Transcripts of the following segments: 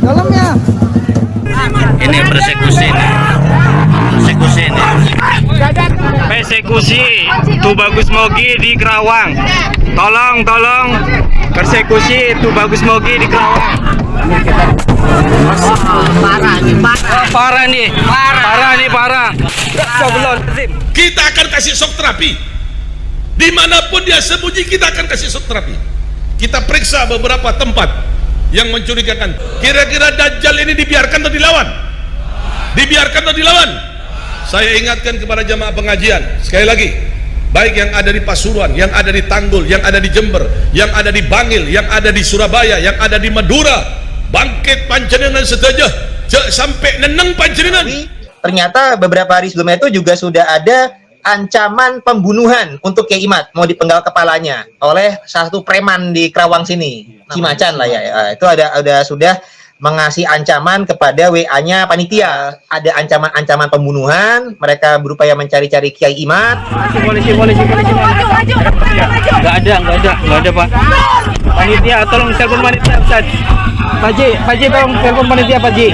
Dalamnya. Ini persekusi nih. Persekusi ini. Persekusi Tubagus Mogi di Kerawang. Tolong persekusi Tubagus Mogi di Kerawang. Parah. Kita akan kasih shock terapi. Dimanapun dia sembunyi, kita akan kasih shock terapi. Kita periksa beberapa tempat yang mencurigakan. Kira-kira Dajjal ini dibiarkan atau dilawan? Dibiarkan atau dilawan? Saya ingatkan kepada jamaah pengajian sekali lagi, baik yang ada di Pasuruan, yang ada di Tanggul, yang ada di Jember, yang ada di Bangil, yang ada di Surabaya, yang ada di Madura, bangkit panjenengan setuju sampai neneng panjenengan. Ternyata beberapa hari sebelumnya itu juga sudah ada ancaman pembunuhan untuk Kiai Imad, mau dipenggal kepalanya oleh salah satu preman di Kerawang sini, Cimacan lah ya. Itu ada sudah mengasih ancaman kepada WA-nya panitia. Ada ancaman-ancaman pembunuhan, mereka berupaya mencari-cari Kiai Imad. Polisi. Enggak ada Pak. Panitia, tolong telepon panitia Ustaz. Pak Ji tolong telepon panitia Pak Ji.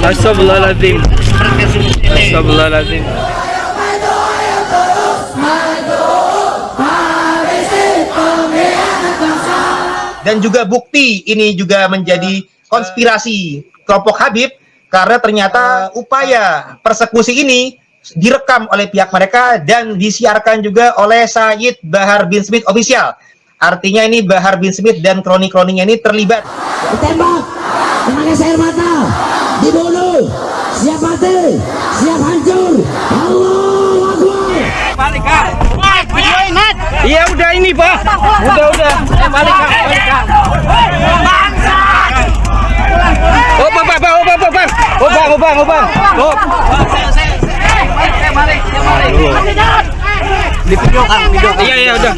Astagfirullahaladzim. Dan juga bukti ini juga menjadi konspirasi kelompok Habib, karena ternyata upaya persekusi ini direkam oleh pihak mereka dan disiarkan juga oleh Sayyid Bahar bin Smith official. Artinya ini Bahar bin Smith dan kroni-kroninya ini terlibat. Ditembak, memakai air mata, dibunuh, siap mati, siap hancur. Allahu Akbar. Balik Kak. Iya udah ini Pak. Udah. Balik Kak. Oh Bang. Oh. Saya balik. Di video. Iya udah.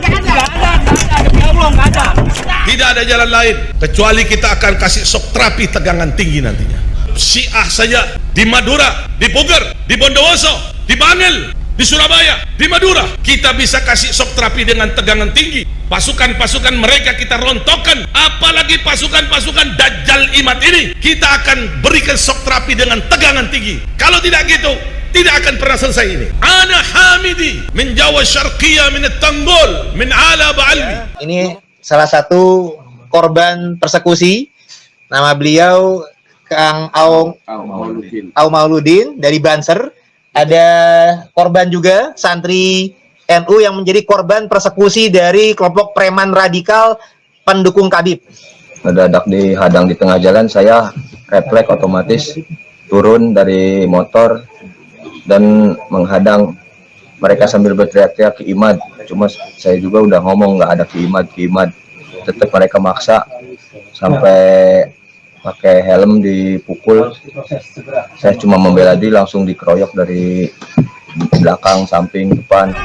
Tidak ada jalan lain kecuali kita akan kasih shock terapi tegangan tinggi nantinya. Syiah saja di Madura, di Puger, di Bondowoso, di Bangil, di Surabaya, di Madura, kita bisa kasih shock terapi dengan tegangan tinggi. Pasukan-pasukan mereka kita rontokkan, apalagi pasukan-pasukan Dajjal Imad ini kita akan berikan shock terapi dengan tegangan tinggi. Kalau tidak gitu, tidak akan pernah selesai ini. Ana Hamidi min Jawa Syarqiyah min Tanggul min Ala Ba'alwi. Ini salah satu korban persekusi, nama beliau Kang Au Mauludin dari Banser. Ada korban juga santri NU yang menjadi korban persekusi dari kelompok preman radikal pendukung Habib. Mendadak dihadang di tengah jalan, saya refleks otomatis turun dari motor dan menghadang mereka sambil berteriak-teriak Ki Imad. Cuma saya juga udah ngomong nggak ada Ki Imad. Tetap mereka maksa sampai pakai helm dipukul. Saya cuma membela diri, langsung dikeroyok dari belakang, samping, depan.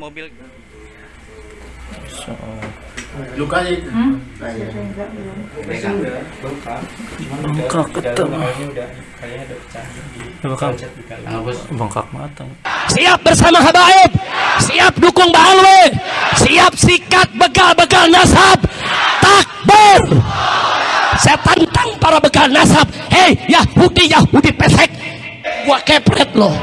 Mobil Lukanya itu. bengkak ketemu. Bengkak matang. Siap bersama habaib, siap dukung Ba'alwi, siap sikat begal-begal nasab. Takbir. Saya tantang para begal nasab. Hei Yahudi pesek, gua kepret loh.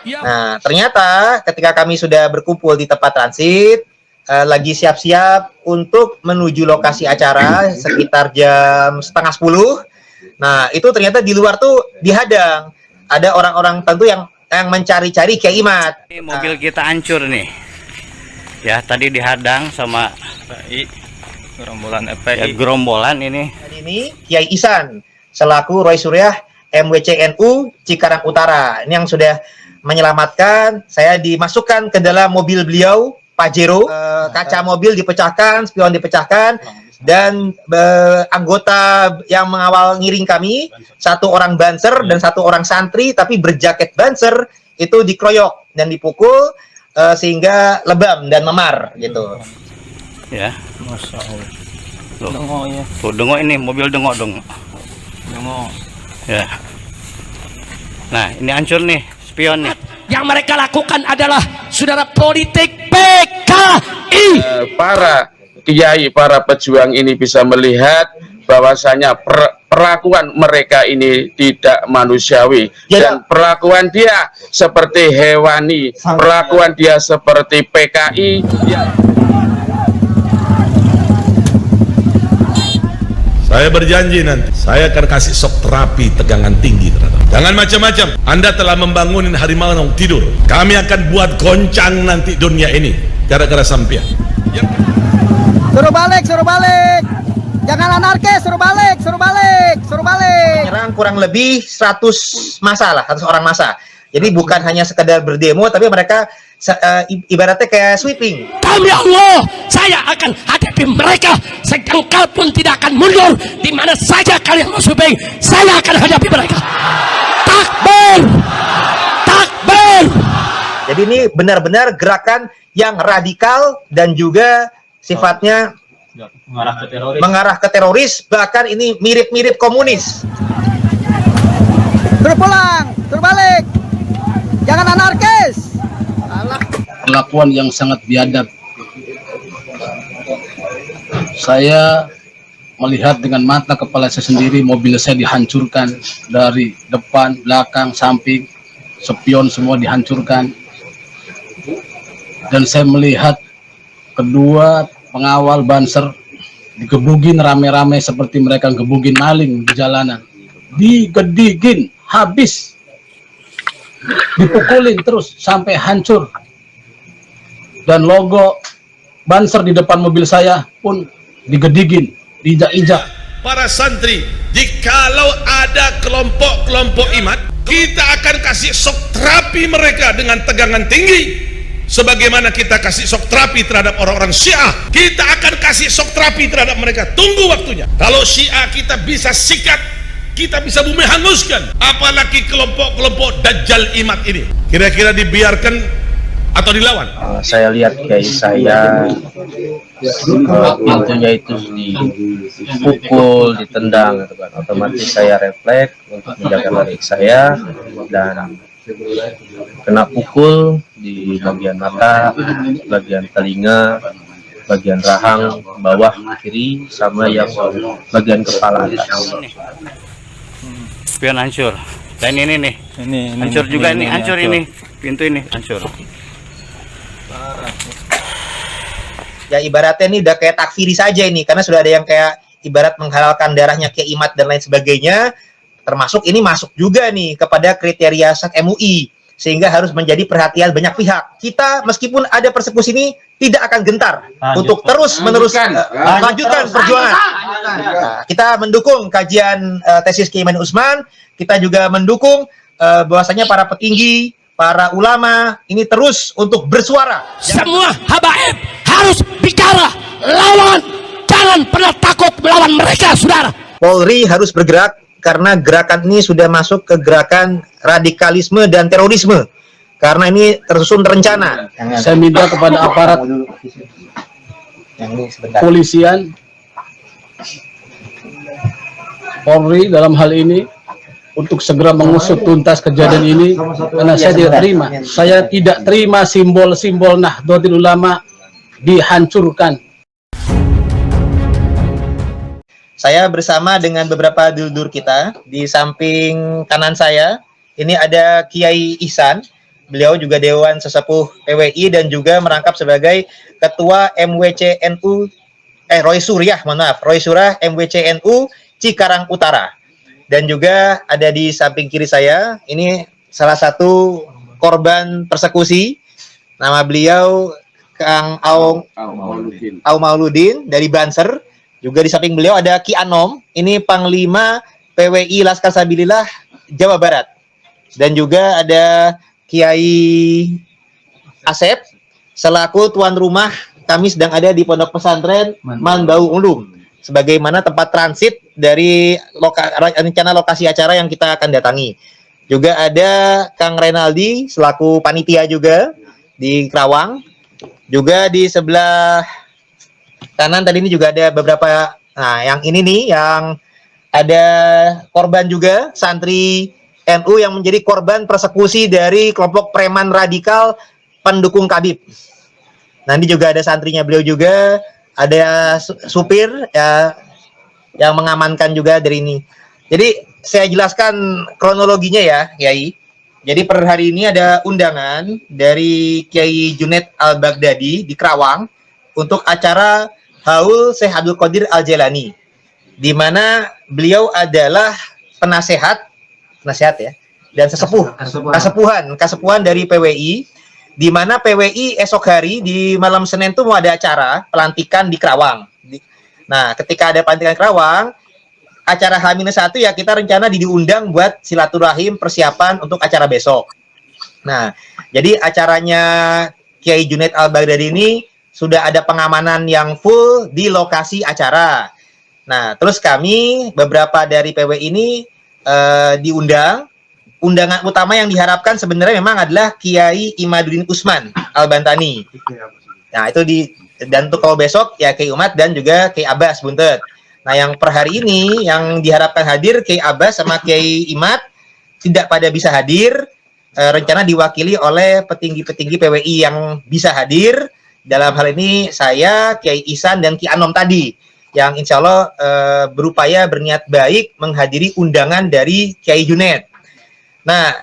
Nah, ternyata ketika kami sudah berkumpul di tempat transit, lagi siap-siap untuk menuju lokasi acara sekitar jam 9:30. Nah, itu ternyata di luar tuh dihadang. Ada orang-orang tentu yang mencari-cari Kiai Imad. Ini mobil kita hancur nih. Ya, tadi dihadang sama gerombolan ini. Ini Kiai Ihsan selaku Roy Suryah MWCNU Cikarang Utara. Ini yang sudah menyelamatkan. Saya dimasukkan ke dalam mobil beliau, Pajero. Kaca mobil dipecahkan, spion dipecahkan, dan anggota yang mengawal ngiring kami, satu orang Banser dan satu orang santri tapi berjaket Banser, itu dikeroyok dan dipukul sehingga lebam dan memar gitu. Ya, Masya Allah. Dengok ya. Tuh, dengok ini mobil dengok dong. Dengok. Ya. Nah, ini hancur nih, spion nih. Yang mereka lakukan adalah saudara politik PKI. Para kiai, para pejuang ini bisa melihat bahwasanya perlakuan mereka ini tidak manusiawi, dan perlakuan dia seperti hewani, perlakuan dia seperti PKI. Saya berjanji nanti saya akan kasih shock terapi tegangan tinggi terhadap. Jangan macam-macam. Anda telah membangunin harimau yang tidur. Kami akan buat goncang nanti dunia ini gara-gara sampean. Suruh balik, suruh balik. Jangan anarkis, suruh balik, suruh balik, suruh balik. Menyerang kurang lebih 100 massa lah, 100 orang massa. Jadi bukan hanya sekedar berdemo, tapi mereka ibaratnya kayak sweeping. Demi Allah, saya akan hadapi mereka sejengkal pun tidak akan mundur. Di mana saja kalian mau sweeping, saya akan hadapi mereka. Takbir, takbir. Jadi ini benar-benar gerakan yang radikal dan juga sifatnya mengarah ke teroris, bahkan ini mirip-mirip komunis. Suruh pulang, suruh balik. Jangan anarkis. Perlakuan yang sangat biadab. Saya melihat dengan mata kepala saya sendiri, mobil saya dihancurkan dari depan, belakang, samping, spion semua dihancurkan. Dan saya melihat kedua pengawal Banser digebugin rame-rame seperti mereka gebugin maling di jalanan. Digedigin, habis. Dipukulin terus sampai hancur. Dan logo Banser di depan mobil saya pun digedigin, diinjak-injak. Para santri, jikalau ada kelompok-kelompok iman, kita akan kasih shock terapi mereka dengan tegangan tinggi. Sebagaimana kita kasih shock terapi terhadap orang-orang Syiah, kita akan kasih shock terapi terhadap mereka. Tunggu waktunya. Kalau Syiah kita bisa sikat, kita bisa bumi hanguskan, apalagi kelompok-kelompok Dajjal Imad ini. Kira-kira dibiarkan atau dilawan? Saya lihat kiai saya pintunya itu dipukul, ditendang, gitu kan. Otomatis saya refleks untuk menjaga lari saya dan kena pukul di bagian mata, bagian telinga, bagian rahang bawah kiri, sama yang bagian kepala atas. Spion hancur. Dan ini nih. Hancur juga ini, hancur ini. Pintu ini hancur. Ya ibaratnya ini udah kayak takfiri saja ini, karena sudah ada yang kayak ibarat menghalalkan darahnya Kiai Imad dan lain sebagainya. Termasuk ini masuk juga nih kepada kriteria SAK MUI, sehingga harus menjadi perhatian banyak pihak. Kita meskipun ada persekusi ini tidak akan gentar untuk terus meneruskan lanjutkan perjuangan. Nah, kita mendukung kajian tesis Kiai Ma'ruf Usman. Kita juga mendukung bahwasanya para petinggi, para ulama ini terus untuk bersuara. Semua habaib harus bicara, lawan. Jangan pernah takut melawan mereka, saudara. Polri harus bergerak karena gerakan ini sudah masuk ke gerakan radikalisme dan terorisme. Karena ini tersusun terencana. Saya minta kepada aparat polisian, Polri dalam hal ini untuk segera mengusut tuntas kejadian ini, karena saya tidak terima. Saya tidak terima simbol-simbol Nahdlatul Ulama dihancurkan. Saya bersama dengan beberapa dulur kita. Di samping kanan saya ini ada Kiai Ihsan. Beliau juga Dewan Sesepuh PWI dan juga merangkap sebagai Ketua MWCNU Roy Surya MWCNU Cikarang Utara. Dan juga ada di samping kiri saya, ini salah satu korban persekusi. Nama beliau Kang Aung Mauludin dari Banser. Juga di samping beliau ada Ki Anom, ini Panglima PWI Laskar Sabilillah Jawa Barat. Dan juga ada Kiai Asep selaku tuan rumah, kami sedang ada di Pondok Pesantren Manbau Ulum sebagaimana tempat transit dari rencana lokasi acara yang kita akan datangi. Juga ada Kang Renaldi selaku panitia juga di Kerawang. Juga di sebelah kanan tadi ini juga ada beberapa Nah, yang ini nih, yang ada korban juga, santri NU yang menjadi korban persekusi dari kelompok preman radikal pendukung Khabib. Nanti juga ada santrinya beliau juga, ada supir ya yang mengamankan juga dari ini. Jadi saya jelaskan kronologinya ya, Kiai. Jadi per hari ini ada undangan dari Kiai Junaid Al-Baghdadi di Kerawang untuk acara Haul Syekh Abdul Qadir Al-Jailani, di mana beliau adalah penasehat ya, dan kasepuhan dari PWI, di mana PWI esok hari di malam Senin itu mau ada acara pelantikan di Kerawang. Nah, ketika ada pelantikan Kerawang, acara H-1 ya kita rencana diundang buat silaturahim persiapan untuk acara besok. Nah, jadi acaranya Kiai Junaid Al-Baghdadi ini sudah ada pengamanan yang full di lokasi acara. Nah, terus kami beberapa dari PW ini diundang. Undangan utama yang diharapkan sebenarnya memang adalah Kiai Imaduddin Usman Al-Bantani. Nah, itu dan untuk kalau besok ya Kiai Umat dan juga Kiai Abbas Buntet. Nah, yang per hari ini yang diharapkan hadir Kiai Abbas sama Kiai Imat tidak pada bisa hadir. Rencana diwakili oleh petinggi-petinggi PWI yang bisa hadir. Dalam hal ini saya, Kiai Ihsan dan Kiai Anom tadi, yang insya Allah berupaya berniat baik menghadiri undangan dari Kiai Junaid. Nah,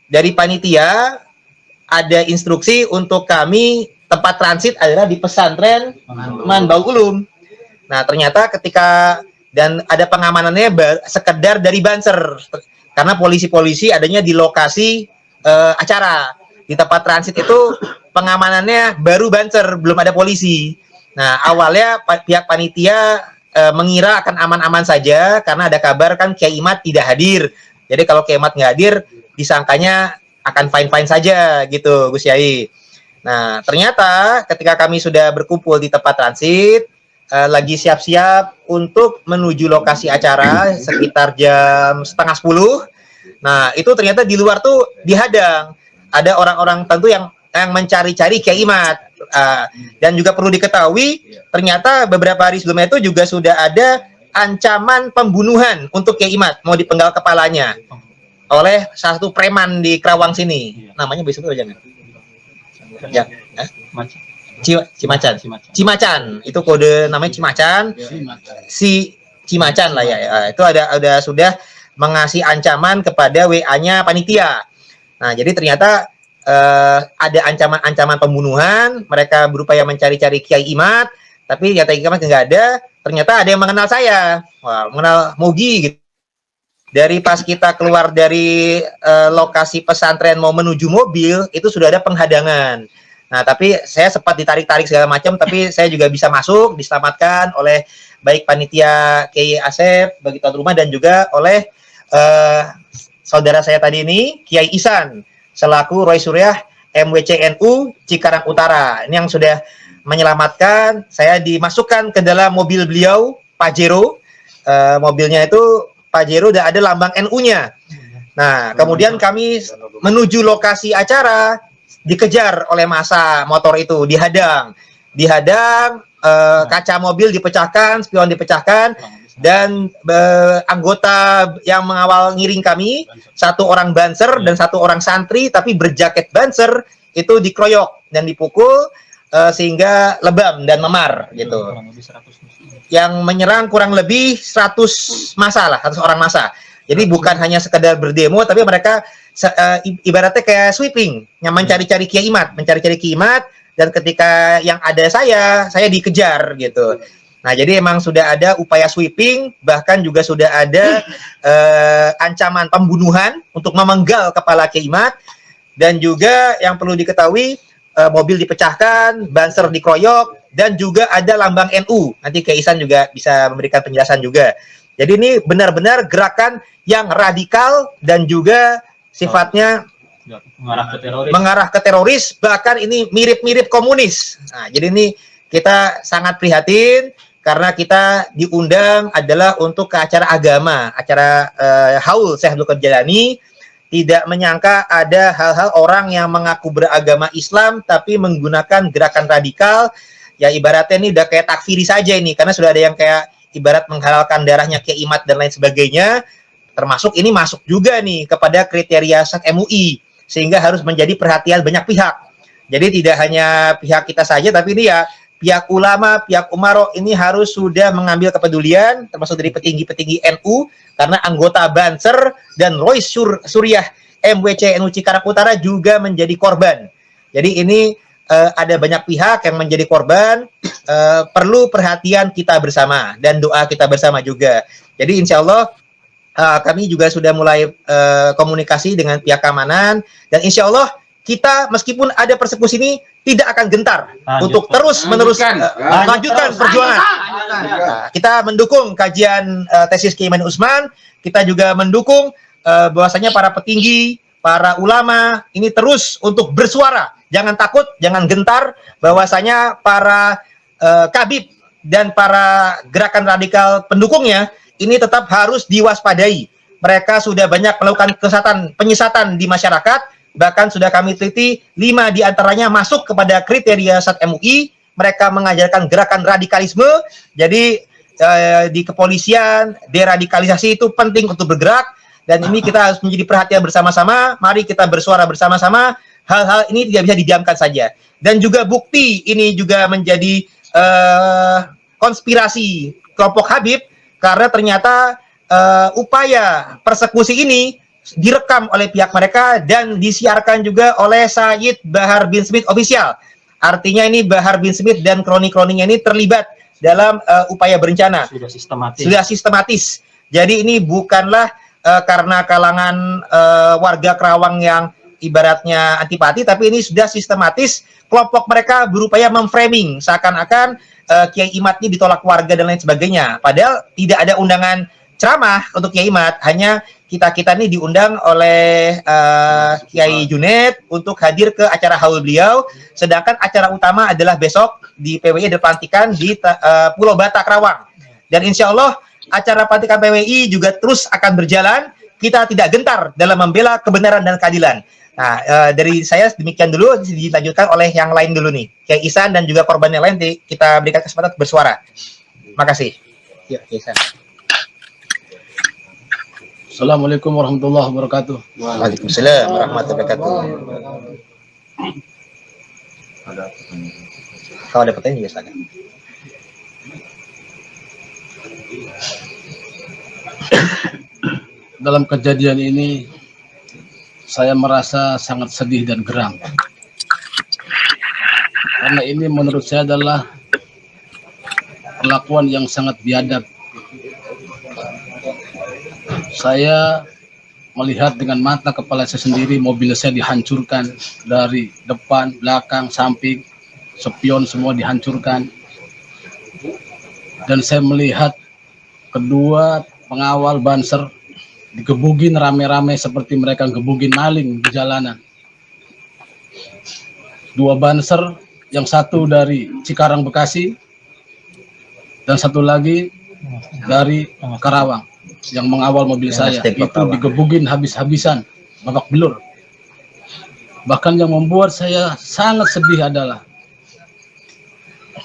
dari panitia ada instruksi untuk kami tempat transit adalah di pesantren Manbaul Ulum. Nah, ternyata ketika dan ada pengamanannya sekedar dari Banser, karena polisi-polisi adanya di lokasi acara. Di tempat transit itu pengamanannya baru Banser, belum ada polisi. Nah, awalnya pihak panitia mengira akan aman-aman saja karena ada kabar kan Kiai Imat tidak hadir. Jadi kalau Kiai Imat nggak hadir, disangkanya akan fine-fine saja gitu, Gus Yai. Nah, ternyata ketika kami sudah berkumpul di tempat transit, lagi siap-siap untuk menuju lokasi acara sekitar jam 9:30. Nah, itu ternyata di luar tuh dihadang. Ada orang-orang tentu yang mencari-cari Kiai Imat. Dan juga perlu diketahui, ternyata beberapa hari sebelumnya itu juga sudah ada ancaman pembunuhan untuk Kiai Imat, mau dipenggal kepalanya oleh satu preman di Kerawang sini. Namanya besok jangan. Ya, Cimacan. Itu kode namanya Cimacan. Si Cimacan lah ya. Itu ada sudah mengasih ancaman kepada WA-nya panitia. Nah, jadi ternyata ada ancaman-ancaman pembunuhan. Mereka berupaya mencari-cari Kiai Imat, tapi ternyata Kiai Imat nggak ada. Ternyata ada yang mengenal saya, mengenal Mugi gitu. Dari pas kita keluar dari lokasi pesantren mau menuju mobil, itu sudah ada penghadangan. Nah, tapi saya sempat ditarik-tarik segala macam, tapi saya juga bisa masuk, diselamatkan oleh baik panitia Kiai Asep, bagi tuan rumah, dan juga oleh saudara saya tadi ini, Kiai Ihsan, selaku Roy Suriah MWCNU Cikarang Utara. Ini yang sudah menyelamatkan. Saya dimasukkan ke dalam mobil beliau, Pajero. Mobilnya itu Pajero dan ada lambang NU-nya. Nah, kemudian kami menuju lokasi acara, dikejar oleh massa motor itu, dihadang, kaca mobil dipecahkan, spion dipecahkan, dan anggota yang mengawal ngiring kami, satu orang Banser dan satu orang santri tapi berjaket Banser itu dikeroyok dan dipukul sehingga lebam dan memar gitu. Yang menyerang kurang lebih 100 massa lah, 100 orang massa. Jadi bukan hanya sekedar berdemo, tapi mereka ibaratnya kayak sweeping, yang mencari-cari Kiai Imat, dan ketika yang ada saya dikejar gitu. Nah, jadi emang sudah ada upaya sweeping, bahkan juga sudah ada ancaman pembunuhan untuk memenggal kepala Kiai Imat, dan juga yang perlu diketahui, mobil dipecahkan, Banser dikeroyok, dan juga ada lambang NU. Nanti Kiai Ihsan juga bisa memberikan penjelasan juga. Jadi ini benar-benar gerakan yang radikal dan juga sifatnya mengarah ke teroris, bahkan ini mirip-mirip komunis. Nah, jadi ini kita sangat prihatin karena kita diundang adalah untuk ke acara agama, acara Haul Syekh Abdul Qadir Jailani. Tidak menyangka ada hal-hal orang yang mengaku beragama Islam tapi menggunakan gerakan radikal ya ibaratnya ini udah kayak takfiri saja ini, karena sudah ada yang kayak ibarat menghalalkan darahnya Kiai Imad dan lain sebagainya, termasuk ini masuk juga nih kepada kriteria SAT MUI, sehingga harus menjadi perhatian banyak pihak. Jadi tidak hanya pihak kita saja, tapi ini ya pihak ulama, pihak umaro ini harus sudah mengambil kepedulian, termasuk dari petinggi-petinggi NU, karena anggota Banser dan Rois Suriah MWC NU Cikarang Utara juga menjadi korban. Jadi ini ada banyak pihak yang menjadi korban, perlu perhatian kita bersama dan doa kita bersama juga. Jadi insya Allah kami juga sudah mulai komunikasi dengan pihak keamanan, dan insya Allah kita meskipun ada persekusi ini tidak akan gentar untuk terus meneruskan lanjutkan perjuangan. Nah, kita mendukung kajian tesis Kiai Mani Usman, kita juga mendukung bahwasanya para petinggi, para ulama ini terus untuk bersuara. Jangan takut, jangan gentar, bahwasanya para kabib dan para gerakan radikal pendukungnya ini tetap harus diwaspadai. Mereka sudah banyak melakukan penyesatan di masyarakat, bahkan sudah kami teliti 5 diantaranya masuk kepada kriteria SAT MUI. Mereka mengajarkan gerakan radikalisme, jadi di kepolisian, deradikalisasi itu penting untuk bergerak, dan ini kita harus menjadi perhatian bersama-sama. Mari kita bersuara bersama-sama. Hal-hal ini tidak bisa didiamkan saja. Dan juga bukti ini juga menjadi konspirasi kelompok Habib, karena ternyata upaya persekusi ini direkam oleh pihak mereka dan disiarkan juga oleh Sayyid Bahar bin Smith Official. Artinya ini Bahar bin Smith dan kroni-kroninya ini terlibat dalam upaya berencana. Sudah sistematis. Jadi ini bukanlah karena kalangan warga Kerawang yang ibaratnya antipati, tapi ini sudah sistematis. Kelompok mereka berupaya memframing seakan-akan Kiai Imad ini ditolak warga dan lain sebagainya. Padahal tidak ada undangan ceramah untuk Kiai Imad, hanya kita ini diundang oleh Kiai Junaid untuk hadir ke acara haul beliau, sedangkan acara utama adalah besok di PWI ada pelantikan di Pulau Bata Kerawang. Dan insya Allah acara pelantikan PWI juga terus akan berjalan. Kita tidak gentar dalam membela kebenaran dan keadilan. Nah, dari saya demikian dulu, dilanjutkan oleh yang lain dulu nih. Kiai Ihsan dan juga korban yang lain kita berikan kesempatan bersuara. Makasih. Ya, Kiai Ihsan. Assalamualaikum warahmatullahi wabarakatuh. Waalaikumsalam warahmatullahi wabarakatuh. Kalau ada pertanyaan juga silakan. Dalam kejadian ini saya merasa sangat sedih dan geram, karena ini menurut saya adalah perlakuan yang sangat biadab. Saya melihat dengan mata kepala saya sendiri mobil saya dihancurkan dari depan, belakang, samping, spion semua dihancurkan, dan saya melihat kedua pengawal Banser digebugin rame-rame seperti mereka gebugin maling di jalanan. 2 Banser, yang satu dari Cikarang Bekasi dan satu lagi dari Karawang yang mengawal mobil saya, itu digebugin habis-habisan, babak belur. Bahkan yang membuat saya sangat sedih adalah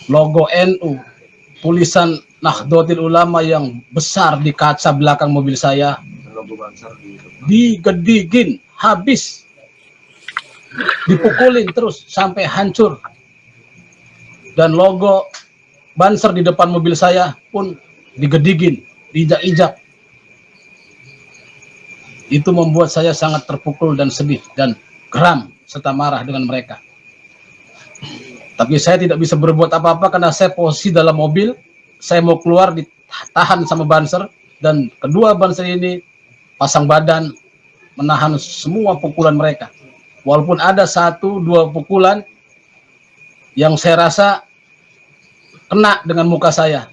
logo NU, tulisan Nahdlatul Ulama yang besar di kaca belakang mobil saya digedigin habis, dipukulin terus sampai hancur, dan logo Banser di depan mobil saya pun digedigin, diinjak-injak. Itu membuat saya sangat terpukul dan sedih dan geram serta marah dengan mereka. Tapi saya tidak bisa berbuat apa-apa karena saya posisi dalam mobil. Saya mau keluar, ditahan sama Banser, dan kedua Banser ini pasang badan menahan semua pukulan mereka. Walaupun ada 1-2 pukulan yang saya rasa kena dengan muka saya,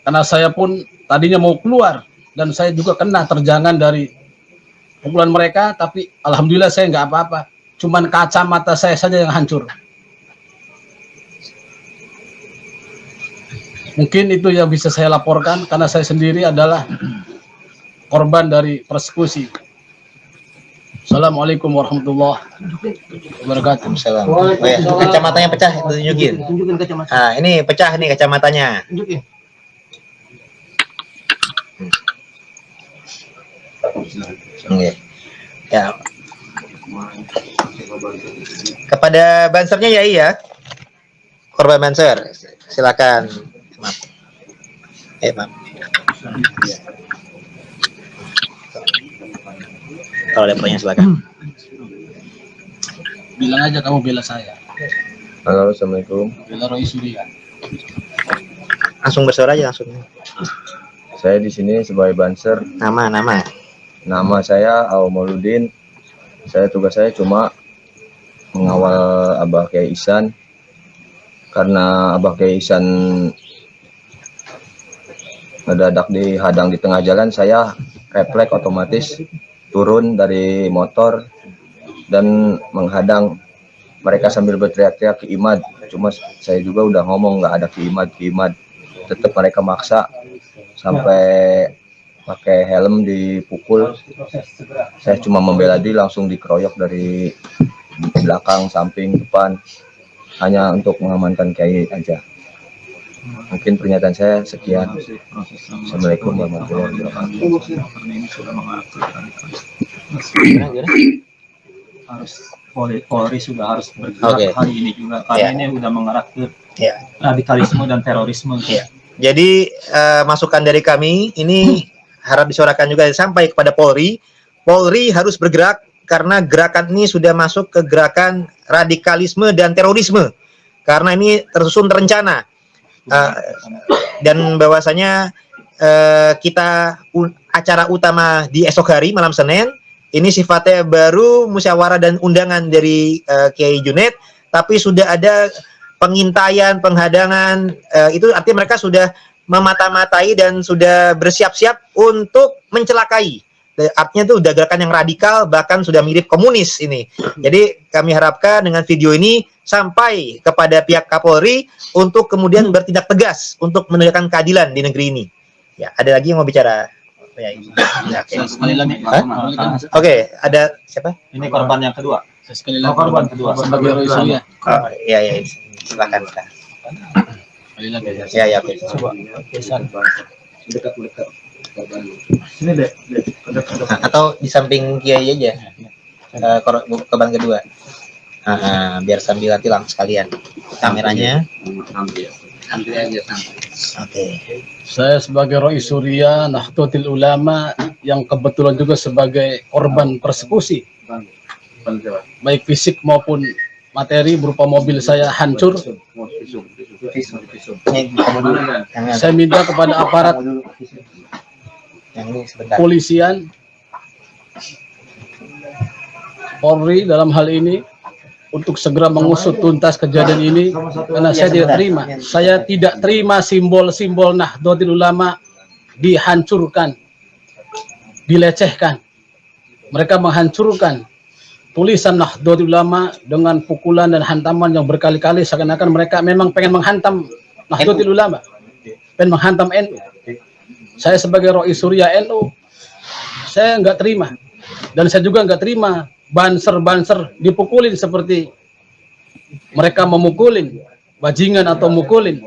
karena saya pun tadinya mau keluar dan saya juga kena terjangan dari pukulan mereka, tapi alhamdulillah saya nggak apa-apa, cuman kacamata saya saja yang hancur. Mungkin itu yang bisa saya laporkan, karena saya sendiri adalah korban dari persekusi. Assalamualaikum warahmatullahi wabarakatuh. Salam. Oh ya, kacamatanya pecah, tunjukin. Ah, ini pecah nih kacamatanya. Oke. Ya. Kepada bansernya ya iya. Korban banser, silakan. Maaf. Maaf. Kalau ada pertanyaan silakan. Bilang aja kamu bela saya. Halo, assalamualaikum. Bela Roy Surya. Langsung bersuara aja langsung. Saya di sini sebagai banser. Nama. Saya Aw Mauludin. Tugas saya cuma mengawal Abah Kiai Ihsan. Karena Abah Kiai Ihsan mendadak dihadang di tengah jalan, saya refleks otomatis turun dari motor dan menghadang mereka sambil berteriak-teriak Ki Imad. Cuma saya juga udah ngomong nggak ada Ki Imad. Tetap mereka maksa sampai pakai helm dipukul. Saya cuma membela diri, langsung dikeroyok dari belakang, samping, depan, hanya untuk mengamankan Kiai aja. Mungkin pernyataan saya sekian. Assalamualaikum warahmatullahi wabarakatuh. Polri sudah harus bergerak hari ini juga karena ini sudah mengarah ke radikalisme dan terorisme. Jadi masukan dari kami ini harap disuarakan juga sampai kepada Polri. Polri harus bergerak karena gerakan ini sudah masuk ke gerakan radikalisme dan terorisme. Karena ini tersusun terencana. Dan bahwasanya kita acara utama di esok hari malam Senin ini sifatnya baru musyawarah dan undangan dari Kiai Junaid, tapi sudah ada pengintaian, penghadangan, itu artinya mereka sudah memata-matai dan sudah bersiap-siap untuk mencelakai. Artinya itu udah gerakan yang radikal, bahkan sudah mirip komunis ini. Jadi kami harapkan dengan video ini sampai kepada pihak Kapolri untuk kemudian bertindak tegas untuk menegakkan keadilan di negeri ini. Ya, ada lagi yang mau bicara? Sekali lagi. Oke, ada siapa? Ini korban yang kedua. Sekali lagi Korban kedua. sebagai Roy Surya. Iya, silakan. Sekali lagi. Ya, oke. Coba. Sini deh. Atau di samping Kiai aja. Korban kedua. Biar sambil nanti langsung sekalian kameranya. Oke. Saya sebagai Roy Surya Nahdlatul Ulama yang kebetulan juga sebagai korban persekusi, baik fisik maupun materi, berupa mobil saya hancur. Saya minta kepada aparat polisian, Polri dalam hal ini untuk segera mengusut tuntas kejadian ini, karena saya tidak terima. Saya tidak terima simbol-simbol Nahdlatul Ulama dihancurkan, dilecehkan. Mereka menghancurkan tulisan Nahdlatul Ulama dengan pukulan dan hantaman yang berkali-kali, seakan-akan mereka memang pengen menghantam Nahdlatul Ulama, pengen menghantam NU. Saya sebagai Roy Surya NU, saya nggak terima. Dan saya juga nggak terima banser-banser dipukulin seperti mereka memukulin bajingan atau mukulin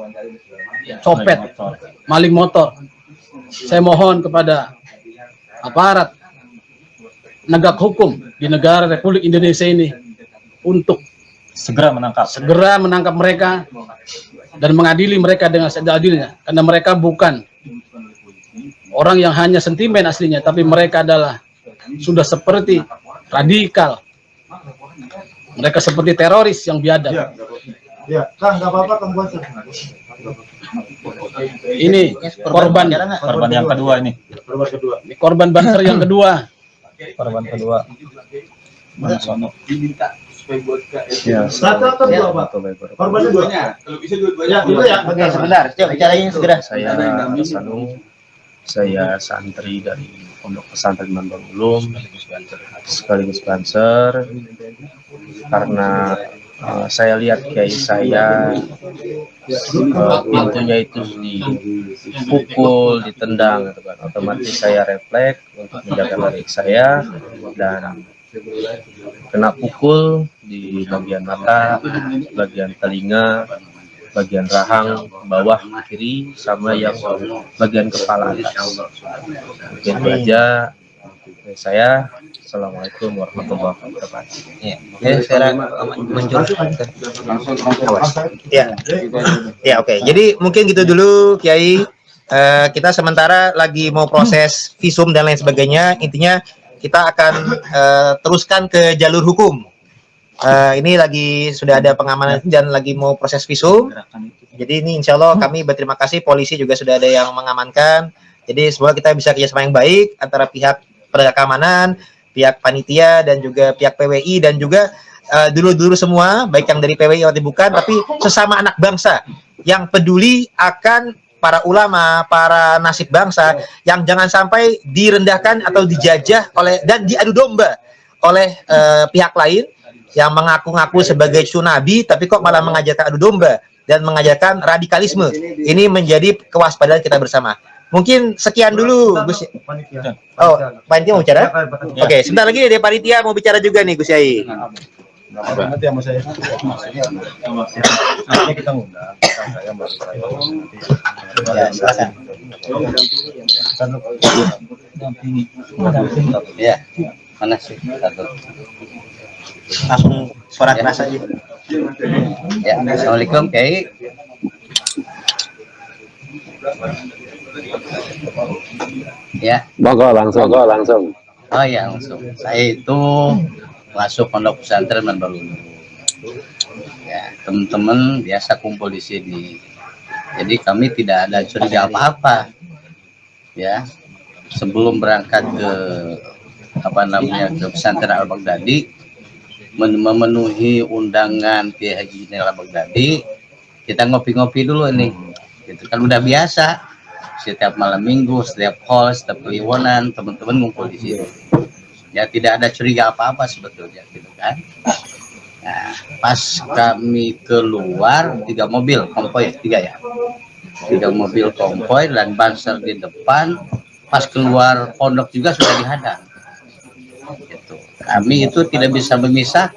copet, maling motor. Saya mohon kepada aparat penegak hukum di negara Republik Indonesia ini untuk Segera menangkap mereka dan mengadili mereka dengan seadil-adilnya, karena mereka bukan orang yang hanya sentimen aslinya, tapi mereka adalah sudah seperti radikal. Mereka seperti teroris yang biadab. Ya, Kang, nggak apa-apa, Kang Buat. Ini korban yang kedua ini. Korban banser yang kedua. Korban kedua. Ya, Korban keduanya. Kalau bisa dua-duanya. Oke, sebentar. Coba bicarain segera. Saya Sanung, saya santri dari Pondok Pesantren Mandor Ulum, sekaligus banser, karena saya lihat Kiai saya pintunya itu dipukul, ditendang, gitu kan. Otomatis saya refleks untuk menjaga diri saya dan kena pukul di bagian mata, bagian telinga, bagian rahang bawah kiri, sama yang bagian kepala atas. Mungkin itu aja dari saya. Assalamualaikum warahmatullahi wabarakatuh. Saya ya, oke. Jadi mungkin gitu dulu, Kiai. Kita sementara lagi mau proses visum dan lain sebagainya. Intinya kita akan teruskan ke jalur hukum. Ini lagi sudah ada pengamanan dan lagi mau proses visum. Jadi ini insya Allah kami berterima kasih, polisi juga sudah ada yang mengamankan. Jadi semoga kita bisa kerjasama yang baik antara pihak penegak keamanan, pihak panitia, dan juga pihak PWI, dan juga dulu-dulu semua, baik yang dari PWI atau bukan, tapi sesama anak bangsa yang peduli akan para ulama, para nasib bangsa, yang jangan sampai direndahkan atau dijajah oleh dan diadu domba oleh pihak lain yang mengaku-ngaku sebagai tsunabi, tapi kok malah mengajarkan adu domba dan mengajarkan radikalisme. Ini menjadi kewaspadaan kita bersama. Mungkin sekian dulu, Gus. Oh, panitia mau bicara? Oke, sebentar lagi dari panitia mau bicara juga nih, Gus Yai. Nanti sama saya. Nanti kita ngundang. Saya baru saya. Ya, silakan. Ya, mana sih? Langsung suara keras aja. Ya, assalamualaikum, Kiai. Ya, Monggo langsung. Oh ya, langsung. Saya itu masuk pondok pesantren Mandalulu. Ya, teman-teman biasa kumpul di sini. Jadi kami tidak ada curiga apa-apa. Ya, sebelum berangkat ke ke pesantren Al-Baghdadi, memenuhi undangan Kiai Haji Junaidi Al-Baghdadi, kita ngopi-ngopi dulu ini. Itu kan udah biasa. Setiap malam minggu, setiap hall, setiap kliwonan, teman-teman ngumpul di sini. Ya, tidak ada curiga apa-apa sebetulnya, gitu kan. Nah, pas kami keluar, 3 mobil konvoy, 3 ya. 3 mobil konvoy dan banser di depan. Pas keluar pondok juga sudah dihadang. Gitu. Kami itu tidak bisa memisah,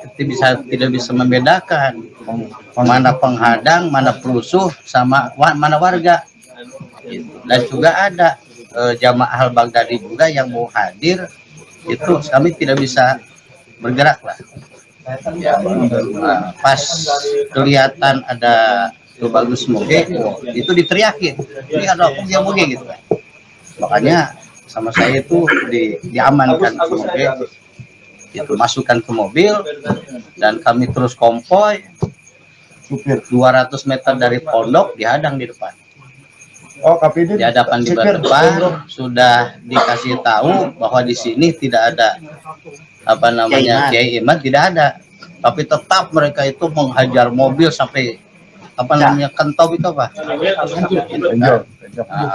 tidak bisa membedakan mana penghadang, mana perusuh, sama mana warga. Dan juga ada jamaah Al-Baghdadi juga yang mau hadir, itu kami tidak bisa bergerak lah. Ya, pas kelihatan ada tuh bagus moge, itu diteriakin, ini ada yang moge gitu kan. Makanya sama saya itu diamankan moge, itu masukkan ke mobil dan kami terus konvoy 200 meter dari pondok dihadang di depan. Oh, KPD di hadapan di depan sudah dikasih tahu bahwa di sini tidak ada Kiai Imad, tidak ada, tapi tetap mereka itu menghajar mobil sampai kentop itu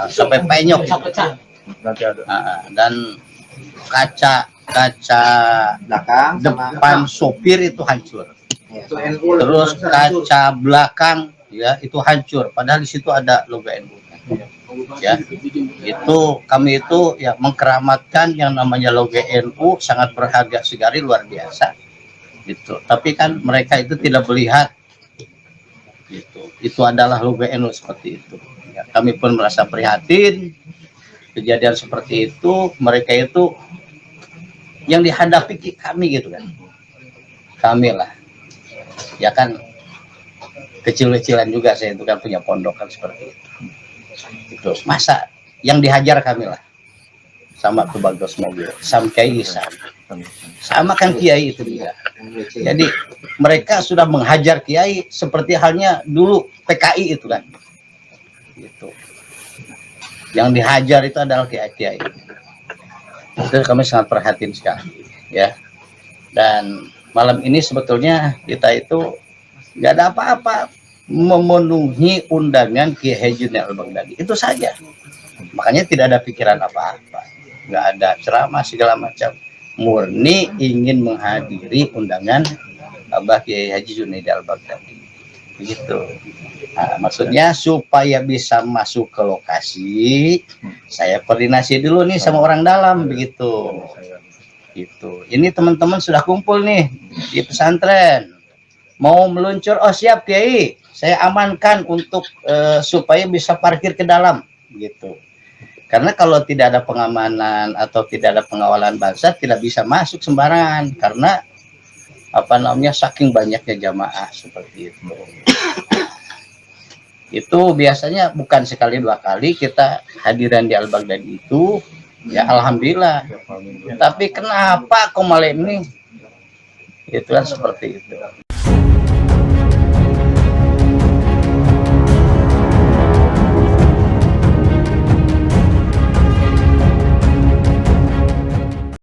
sampai penyok dan kaca belakang depan sopir itu hancur, terus kaca belakang ya itu hancur, padahal di situ ada logo NU. Ya, itu kami itu ya mengkeramatkan yang namanya logo NU, sangat berharga sekali, luar biasa gitu. Tapi kan mereka itu tidak melihat gitu, itu adalah logo NU seperti itu ya, kami pun merasa prihatin kejadian seperti itu. Mereka itu yang dihadapi kami gitu kan, kami lah ya kan kecil-kecilan juga, saya itu kan punya pondok kan seperti itu. Terus masa yang dihajar kami lah sama Tubagus mobil, sama Kiai Isan, sama kan Kiai itu juga. Jadi mereka sudah menghajar Kiai seperti halnya dulu PKI itu kan. Gitu. Yang dihajar itu adalah Kiai. Itu kami sangat perhatiin sekali, ya. Dan malam ini sebetulnya kita itu nggak ada apa-apa, memenuhi undangan Kiai Haji Junaidi Al-Baghdadi, itu saja. Makanya tidak ada pikiran apa-apa, nggak ada ceramah segala macam, murni ingin menghadiri undangan Abah Kiai Haji Junaidi Al-Baghdadi, begitu. Nah, maksudnya supaya bisa masuk ke lokasi, saya koordinasi dulu nih sama orang dalam, begitu. Itu. Ini teman-teman sudah kumpul nih di pesantren. Mau meluncur, oh siap Kiai. Saya amankan untuk supaya bisa parkir ke dalam gitu. Karena kalau tidak ada pengamanan atau tidak ada pengawalan bangsa, tidak bisa masuk sembarangan karena apa namanya saking banyaknya jamaah seperti itu. Itu biasanya bukan sekali dua kali kita hadiran di Al-Baghdadi itu, ya alhamdulillah. Tapi kenapa kok malam ini? Itu kan seperti itu.